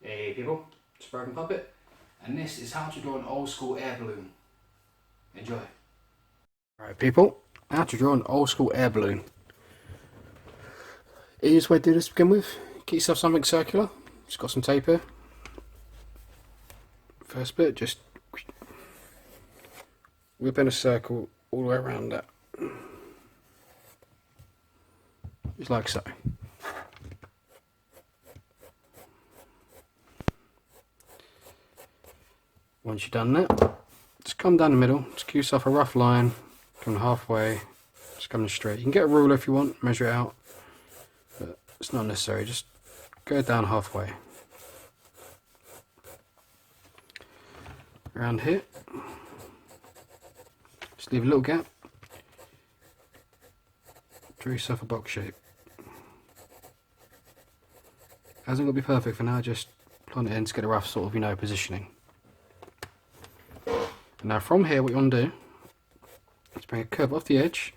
Hey people, it's Broken Puppet, and this is how to draw an old school air balloon. Enjoy. Alright people, how to draw an old school air balloon. Easiest way to do this to begin with, get yourself something circular. Just got some tape here. First bit, just whip in a circle all the way around that. Just like so. Once you've done that, just come down the middle, just give yourself a rough line, come halfway, just coming straight. You can get a ruler if you want, measure it out, but it's not necessary, just go down halfway. Around here, just leave a little gap, draw yourself a box shape. Hasn't got to be perfect for now, just plot it in to get a rough sort of, positioning. And now from here, what you want to do is bring a curve off the edge,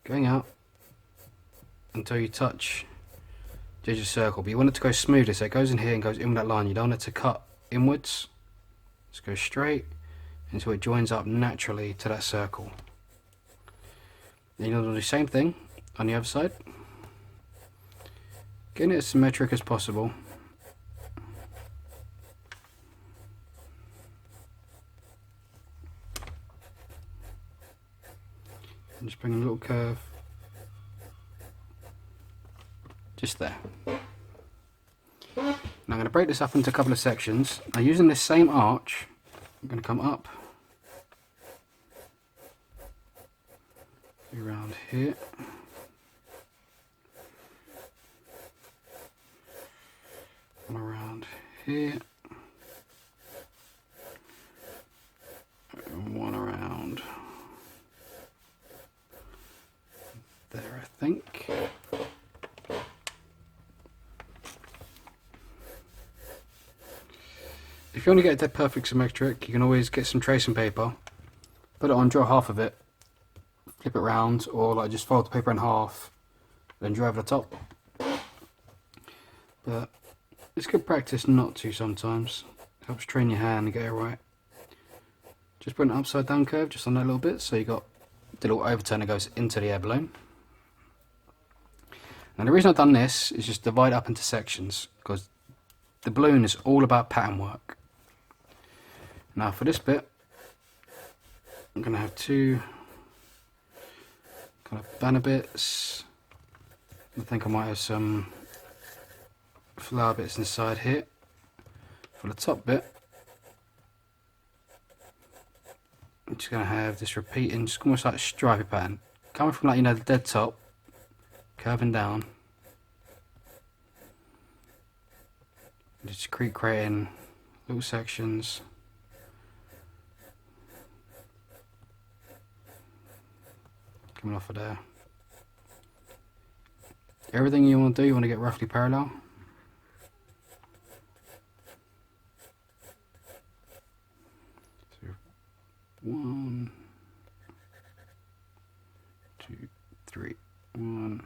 going out until you touch the edge of the circle. But you want it to go smoothly, so it goes in here and goes in with that line. You don't want it to cut inwards. Just go straight until it joins up naturally to that circle. Then you're going to do the same thing on the other side. Getting it as symmetric as possible. And just bring a little curve just there. Now I'm going to break this up into a couple of sections. Now using this same arch, I'm going to come up around here. One around here. And one around there, I think. If you want to get that perfect symmetric, you can always get some tracing paper, put it on, draw half of it, flip it round, or like just fold the paper in half, then draw over the top. But it's good practice not to sometimes. Helps train your hand and get it right. Just put an upside down curve just on that little bit, so you got the little overturn that goes into the air balloon. And the reason I've done this is just divide it up into sections, because the balloon is all about pattern work. Now for this bit, I'm going to have two kind of banner bits. I think I might have some flower bits inside here. For the top bit, I'm just going to have this repeating, just almost like a stripy pattern, coming from like the dead top, curving down, just creating little sections. Coming off of there. Everything you want to do, you want to get roughly parallel. So 1, 2, 3, 1,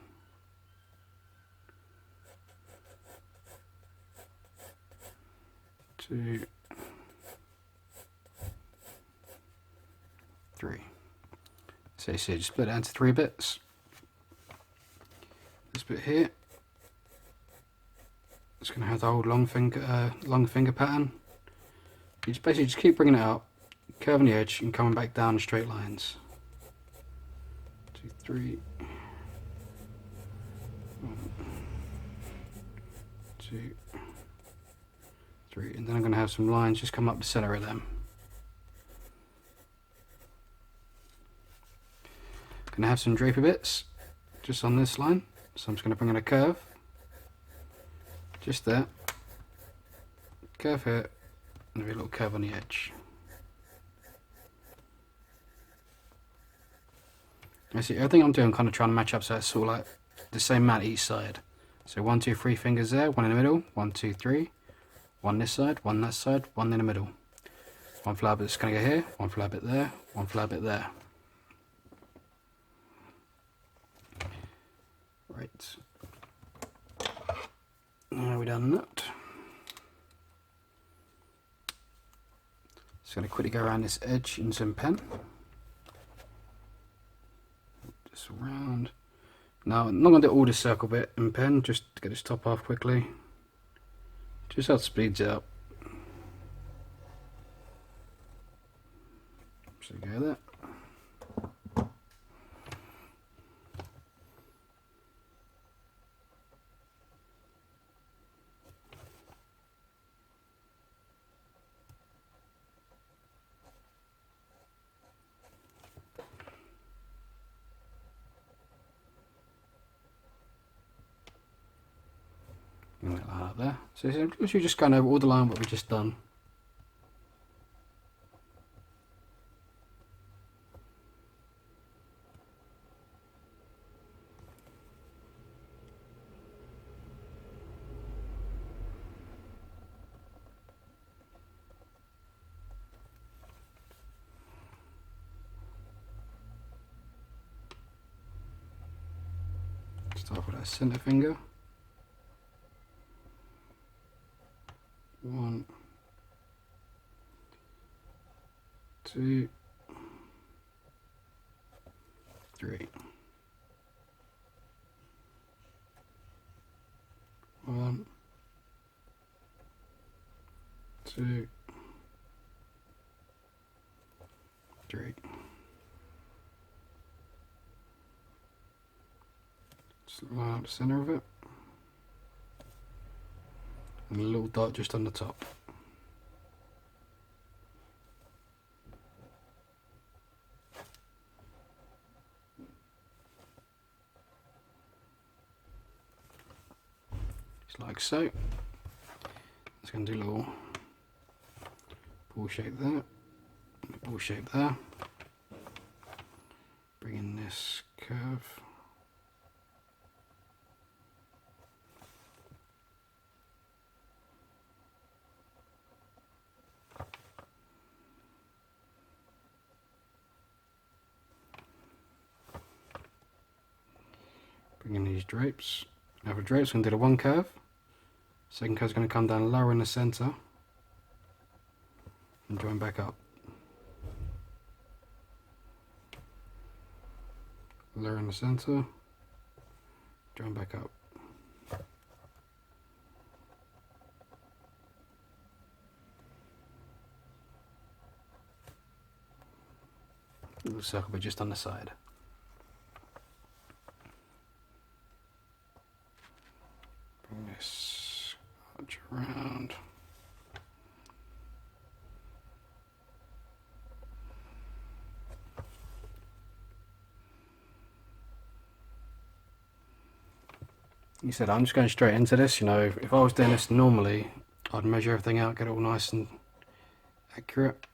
2, 3. So you see, just split it into 3 bits. This bit here, it's going to have the old long finger pattern. You just basically just keep bringing it up, curving the edge, and coming back down in straight lines. 2, 3. 1, 2, 3, and then I'm going to have some lines just come up the center of them. Going to have some draper bits just on this line, so I'm just going to bring in a curve just there, curve here, and a little curve on the edge. I see everything I'm doing, kind of trying to match up so it's sort of like the same amount each side. So 1, 2, 3 fingers there, 1 in the middle, 1, 2, 3, 1 this side, 1 that side, 1 in the middle. 1 flower bit's going to go here, 1 flower bit there, 1 flower bit there. Right. Now we've done that. Just going to quickly go around this edge in some pen. Just around. Now I'm not going to do all this circle bit in pen, just to get this top off quickly. Just how it speeds it up. So go there. Like that there. So it's literally just going over all the line what we've just done. Start with our centre finger. 1, 2, 3. 1, 2, 3. Just line up the centre of it. And a little dot just on the top. Just like so. It's going to do a little ball shape there, ball shape there. Bring in this curve. Bring in these drapes. Now for drapes, we're going to do the one curve. Second curve is going to come down lower in the centre and join back up. Lower in the centre, join back up. Little circle but just on the side. Bring this arch around. You said I'm just going straight into this. You know, if I was doing this normally, I'd measure everything out, get it all nice and accurate.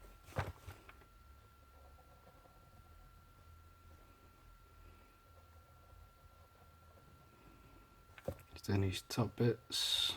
Just doing these top bits.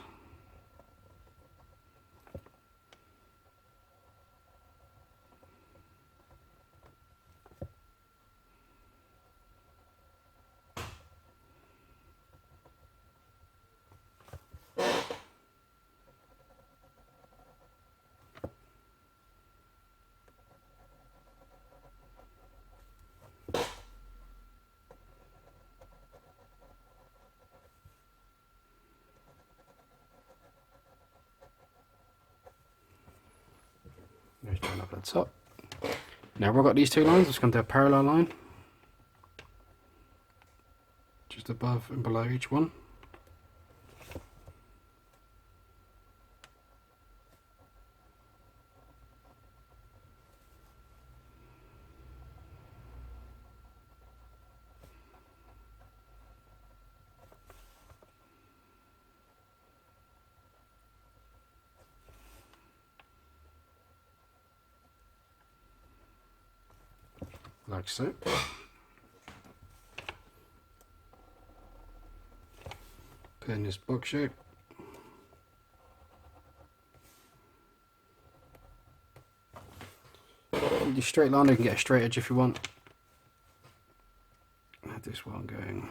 Just join up at the top. Now we've got these two lines, it's going to do a parallel line. Just above and below each one. Like so. Put in this box shape. The straight line, you can get a straight edge if you want. Have this one going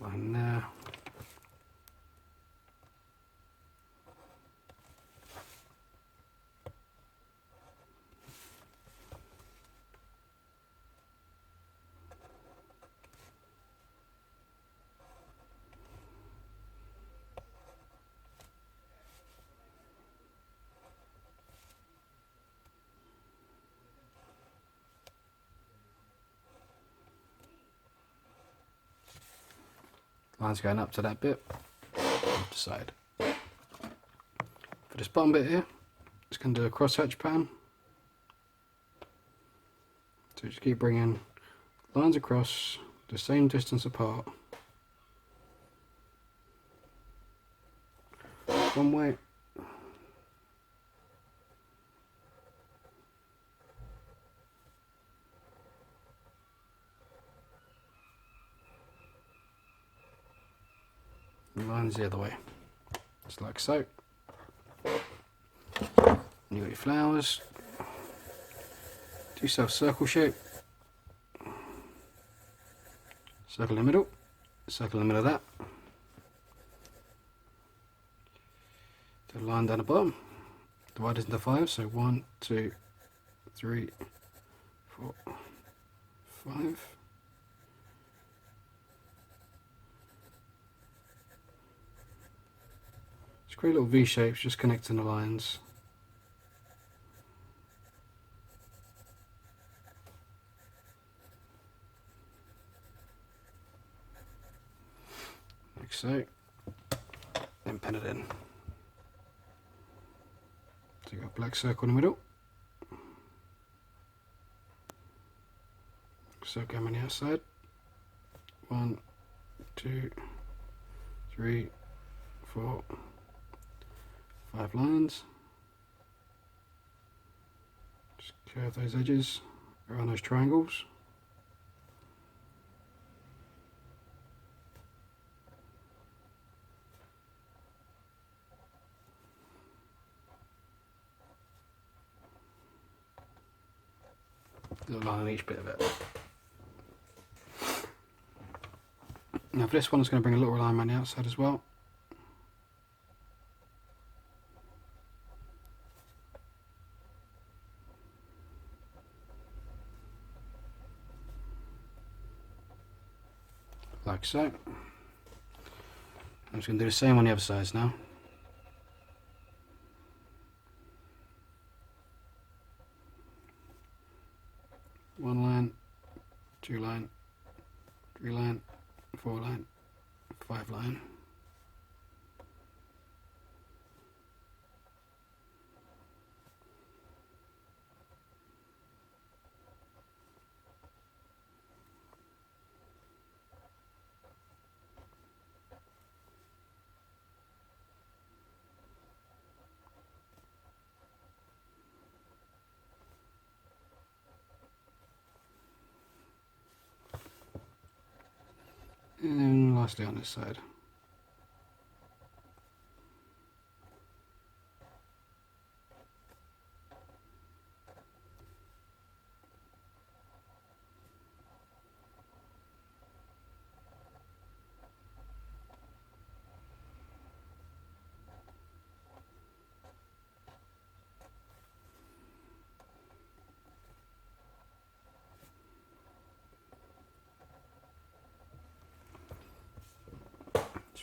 Line there. Line's going up to that bit, off the side. For this bottom bit here, just going to do a crosshatch pattern. So just keep bringing lines across the same distance apart. One way. Lines the other way, just like so. And you got your flowers. Do yourself circle shape. Circle in the middle. Circle in the middle of that. Do a line down the bottom. Divide it into 5. So 1, 2, 3, 4, 5. Create little V shapes, just connecting the lines. Like so. Then pen it in. So you've got a black circle in the middle. Circle on the outside. 1, 2, 3, 4, 5 lines. Just curve those edges around those triangles. Do a line on each bit of it. Now for this one, it's going to bring a little line around the outside as well. Like so. I'm just going to do the same on the other sides now. One line, 2 line, 3 line, 4 line, 5 line. And then lastly on this side.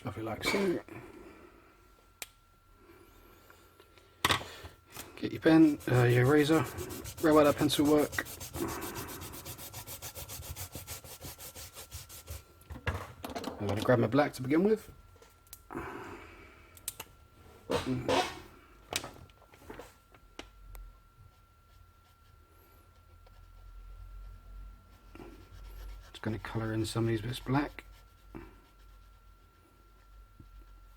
Roughly like so. Get your pen, your eraser, rub out that pencil work. I'm going to grab my black to begin with. Just going to colour in some of these bits black.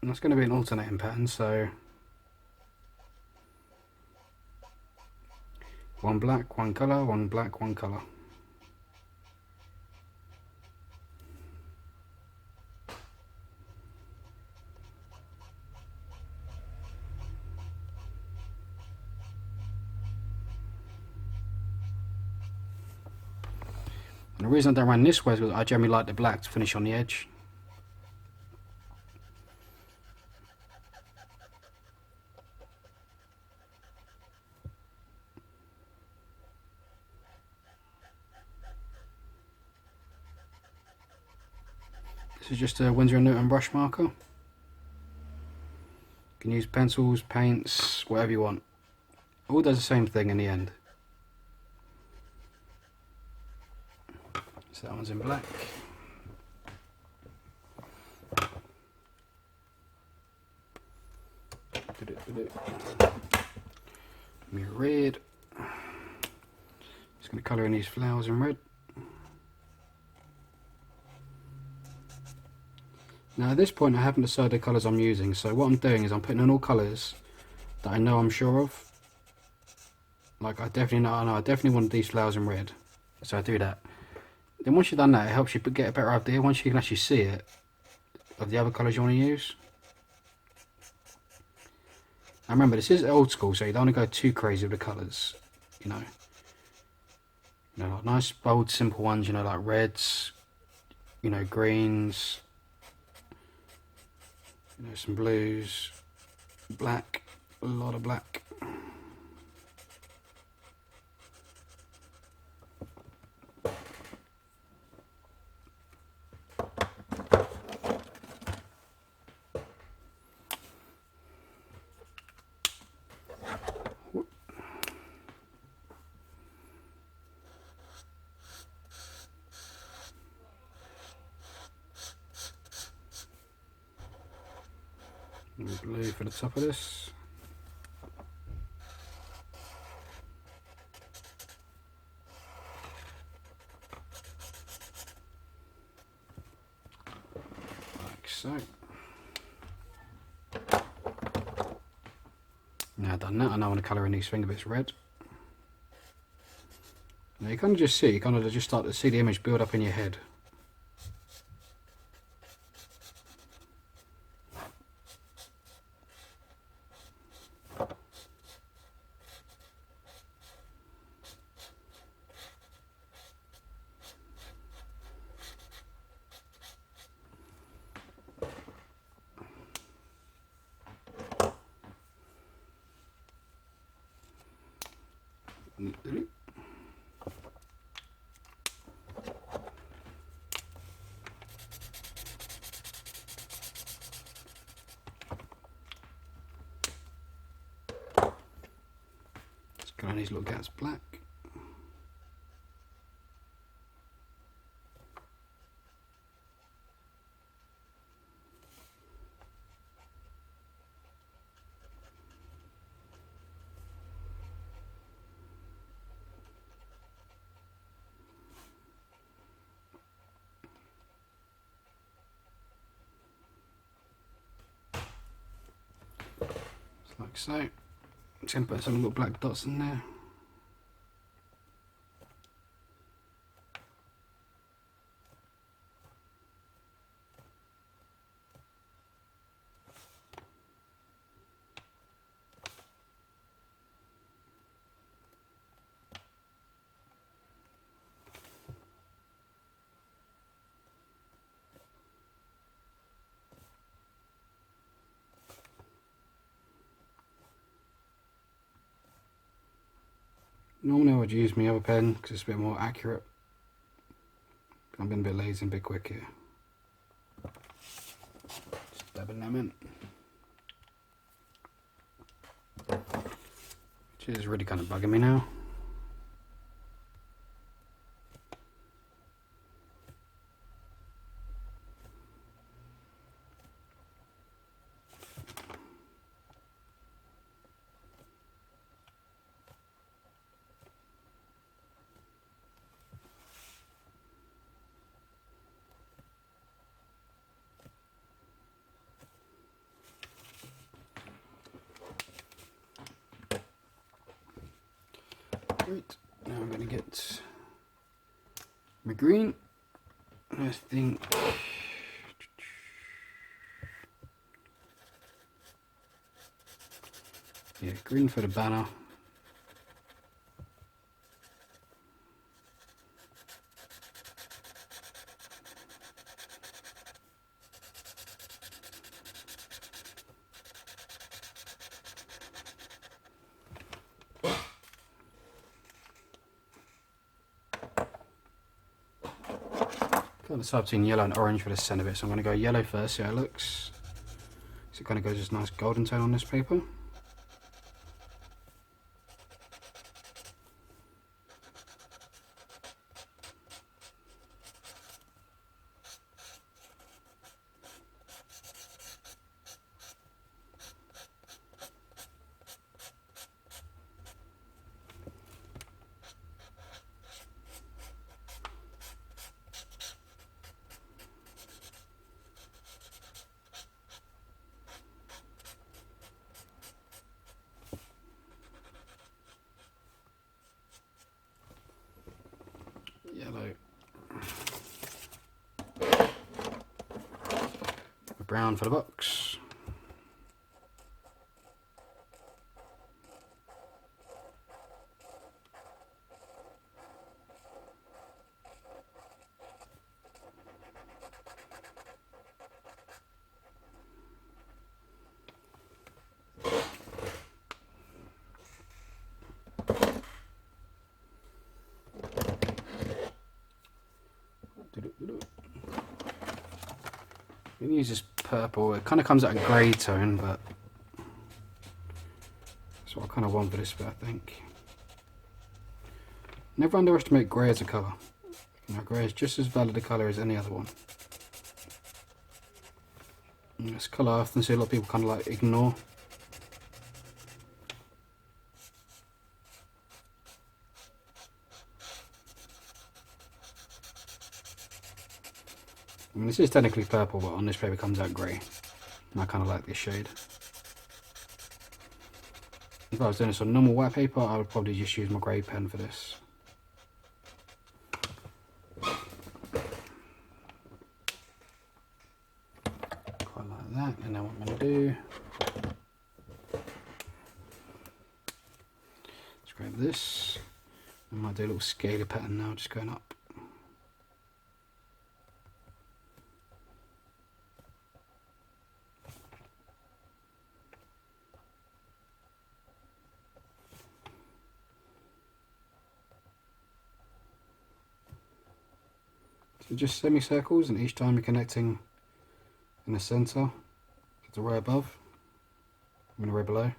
And that's going to be an alternating pattern, so one black, one colour, one black, one colour. And the reason I don't run this way is because I generally like the black to finish on the edge. This is just a Winsor & Newton brush marker. You can use pencils, paints, whatever you want. All does the same thing in the end. So that one's in black. Me red. Just going to colour in these flowers in red. Now at this point I haven't decided the colours I'm using, so what I'm doing is I'm putting in all colours that I know I'm sure of. Like I definitely want these flowers in red, so I do that. Then once you've done that, it helps you get a better idea, once you can actually see it, of the other colours you want to use. Now remember, this is old school, so you don't want to go too crazy with the colours, you know. Like nice, bold, simple ones, like reds, greens, some blues, black, a lot of black. Blue for the top of this. Like so. Now I've done that, and I want to colour in these finger bits red. Now you kind of just start to see the image build up in your head. Let's go on these little gaps black. Like so. I'm just going to put some little black dots in there. Normally I would use my other pen because it's a bit more accurate. But I'm being a bit lazy and a bit quick here. Just dabbing them in. Which is really kind of bugging me now. Right, now I'm going to get my green. I think green for the banner. Got to decide between yellow and orange for the centre bit, so I'm going to go yellow first, see how it looks. So it kind of goes this nice golden tone on this paper. Yellow. Brown for the box. I'm going to use this purple. It kind of comes out a grey tone, but that's what I kind of want for this bit, I think. Never underestimate grey as a colour. You know, grey is just as valid a colour as any other one. And this colour I often see a lot of people kind of like ignore. I mean, this is technically purple, but on this paper it comes out grey. And I kind of like this shade. If I was doing this on normal white paper, I would probably just use my grey pen for this. Quite like that, and then what I'm going to do, let's grab this. I might do a little scaly pattern now, just going up. So just semicircles, and each time you're connecting in the centre, to the row above, and the row below.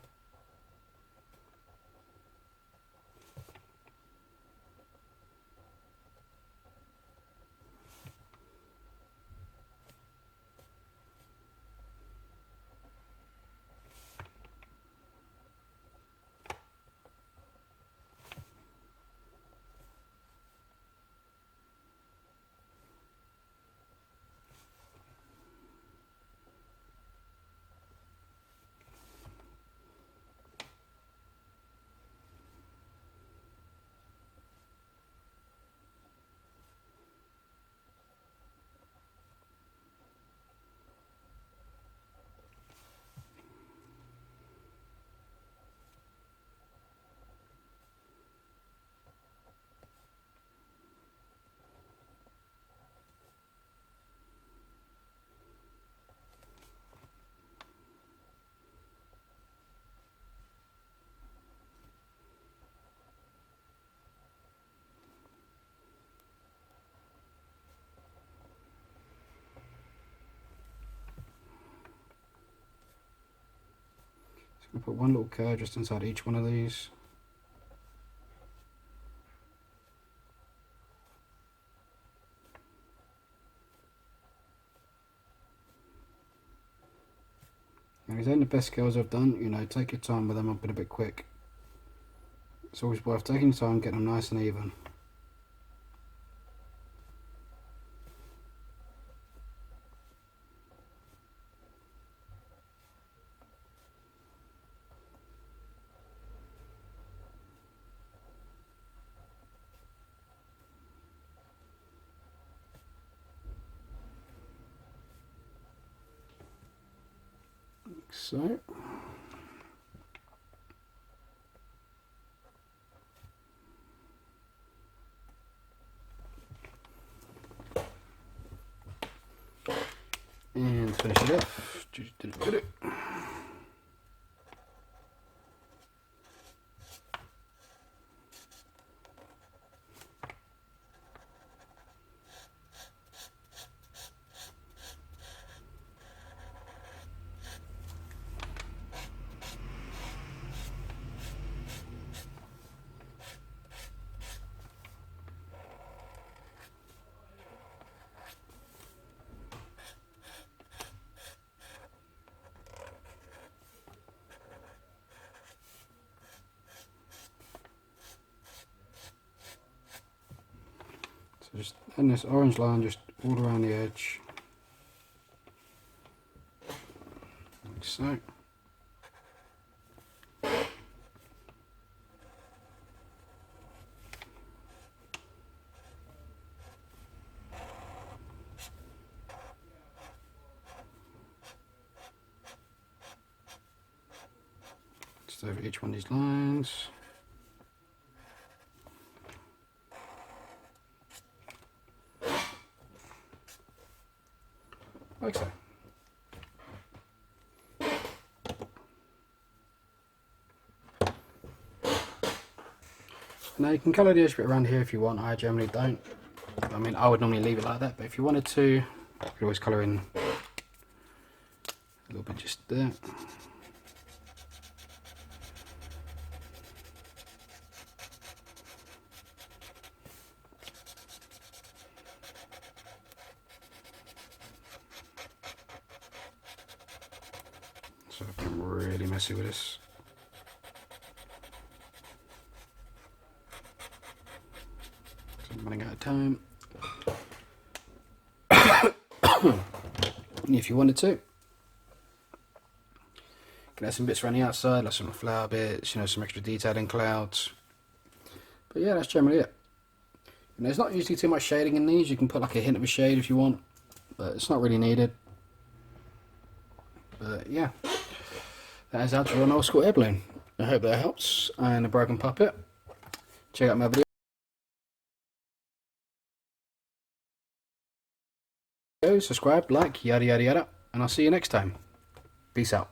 I'm going to put one little curve just inside each one of these. Now these ain't the best curls I've done, you know, take your time with them, I've been a bit quick. It's always worth taking your time, getting them nice and even. Like so. And finish it off. So just in this orange line, just all around the edge, like so. Just over each one of these lines. Like so. Now you can colour the edge bit around here if you want. I generally don't. I mean, I would normally leave it like that, but if you wanted to, you could always colour in a little bit just there. So I'm really messy with this. So I'm running out of time. And if you wanted to, you can add some bits around the outside, like some flower bits, you know, some extra detail in clouds. But yeah, that's generally it. And there's not usually too much shading in these. You can put like a hint of a shade if you want, but it's not really needed. But yeah, that is how to draw an old school air balloon. I hope that helps. And a broken puppet. Check out my video. Subscribe, like, yada yada yada. And I'll see you next time. Peace out.